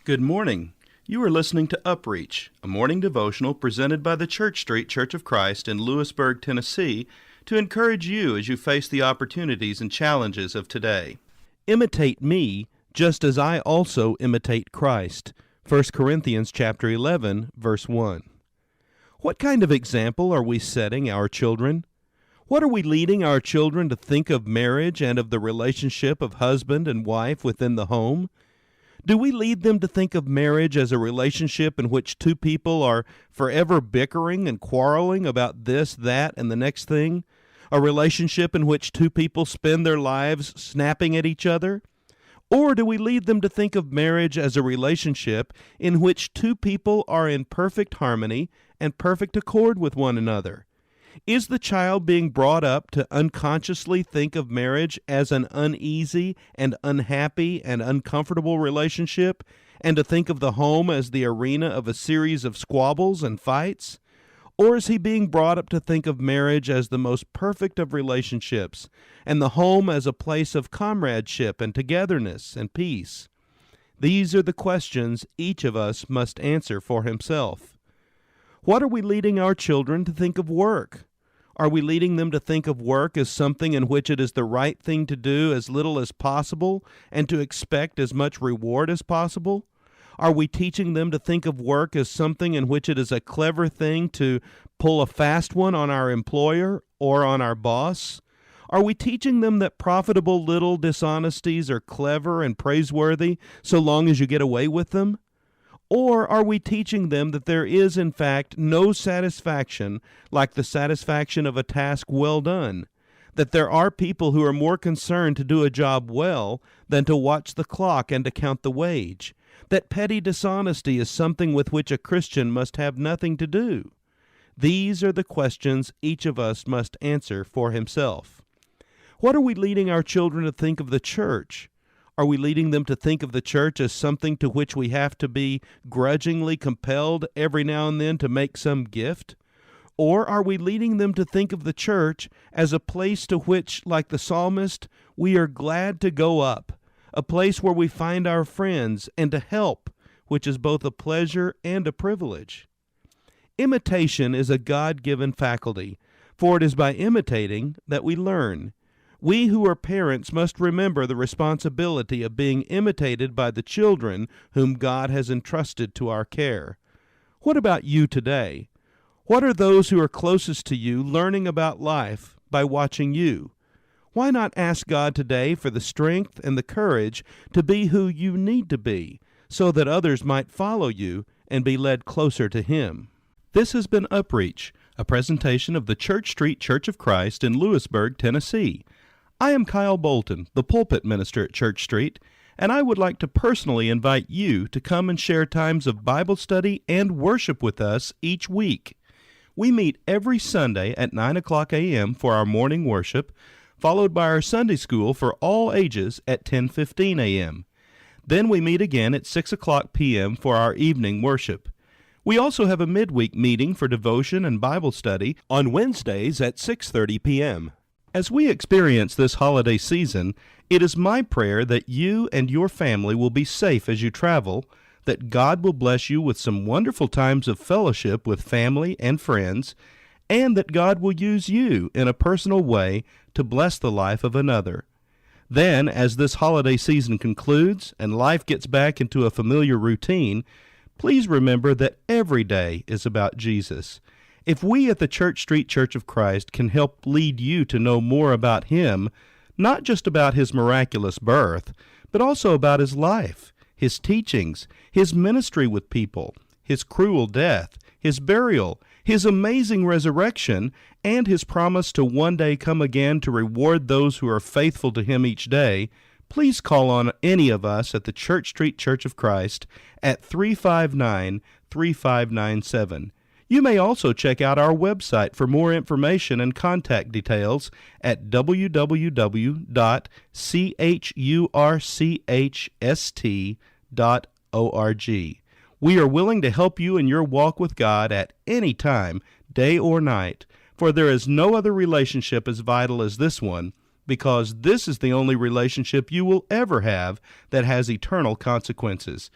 Good morning. You are listening to UpReach, a morning devotional presented by the Church Street Church of Christ in Lewisburg, Tennessee, to encourage you as you face the opportunities and challenges of today. Imitate me, just as I also imitate Christ. 1 Corinthians chapter 11, verse 1. What kind of example are we setting our children? What are we leading our children to think of marriage and of the relationship of husband and wife within the home? Do we lead them to think of marriage as a relationship in which two people are forever bickering and quarreling about this, that, and the next thing? A relationship in which two people spend their lives snapping at each other? Or do we lead them to think of marriage as a relationship in which two people are in perfect harmony and perfect accord with one another? Is the child being brought up to unconsciously think of marriage as an uneasy and unhappy and uncomfortable relationship, and to think of the home as the arena of a series of squabbles and fights? Or is he being brought up to think of marriage as the most perfect of relationships, and the home as a place of comradeship and togetherness and peace? These are the questions each of us must answer for himself. What are we leading our children to think of work? Are we leading them to think of work as something in which it is the right thing to do as little as possible and to expect as much reward as possible? Are we teaching them to think of work as something in which it is a clever thing to pull a fast one on our employer or on our boss? Are we teaching them that profitable little dishonesties are clever and praiseworthy so long as you get away with them? Or are we teaching them that there is, in fact, no satisfaction like the satisfaction of a task well done? That there are people who are more concerned to do a job well than to watch the clock and to count the wage? That petty dishonesty is something with which a Christian must have nothing to do? These are the questions each of us must answer for himself. What are we leading our children to think of the church? Are we leading them to think of the church as something to which we have to be grudgingly compelled every now and then to make some gift? Or are we leading them to think of the church as a place to which, like the psalmist, we are glad to go up, a place where we find our friends and to help, which is both a pleasure and a privilege? Imitation is a God-given faculty, for it is by imitating that we learn. We who are parents must remember the responsibility of being imitated by the children whom God has entrusted to our care. What about you today? What are those who are closest to you learning about life by watching you? Why not ask God today for the strength and the courage to be who you need to be, so that others might follow you and be led closer to Him? This has been UpReach, a presentation of the Church Street Church of Christ in Lewisburg, Tennessee. I am Kyle Bolton, the pulpit minister at Church Street, and I would like to personally invite you to come and share times of Bible study and worship with us each week. We meet every Sunday at 9 o'clock a.m. for our morning worship, followed by our Sunday school for all ages at 10:15 a.m. Then we meet again at 6 o'clock p.m. for our evening worship. We also have a midweek meeting for devotion and Bible study on Wednesdays at 6:30 p.m. As we experience this holiday season, it is my prayer that you and your family will be safe as you travel, that God will bless you with some wonderful times of fellowship with family and friends, and that God will use you in a personal way to bless the life of another. Then, as this holiday season concludes and life gets back into a familiar routine, please remember that every day is about Jesus. If we at the Church Street Church of Christ can help lead you to know more about Him, not just about His miraculous birth, but also about His life, His teachings, His ministry with people, His cruel death, His burial, His amazing resurrection, and His promise to one day come again to reward those who are faithful to Him each day, please call on any of us at the Church Street Church of Christ at 359-3597. You may also check out our website for more information and contact details at www.churchst.org. We are willing to help you in your walk with God at any time, day or night, for there is no other relationship as vital as this one, because this is the only relationship you will ever have that has eternal consequences.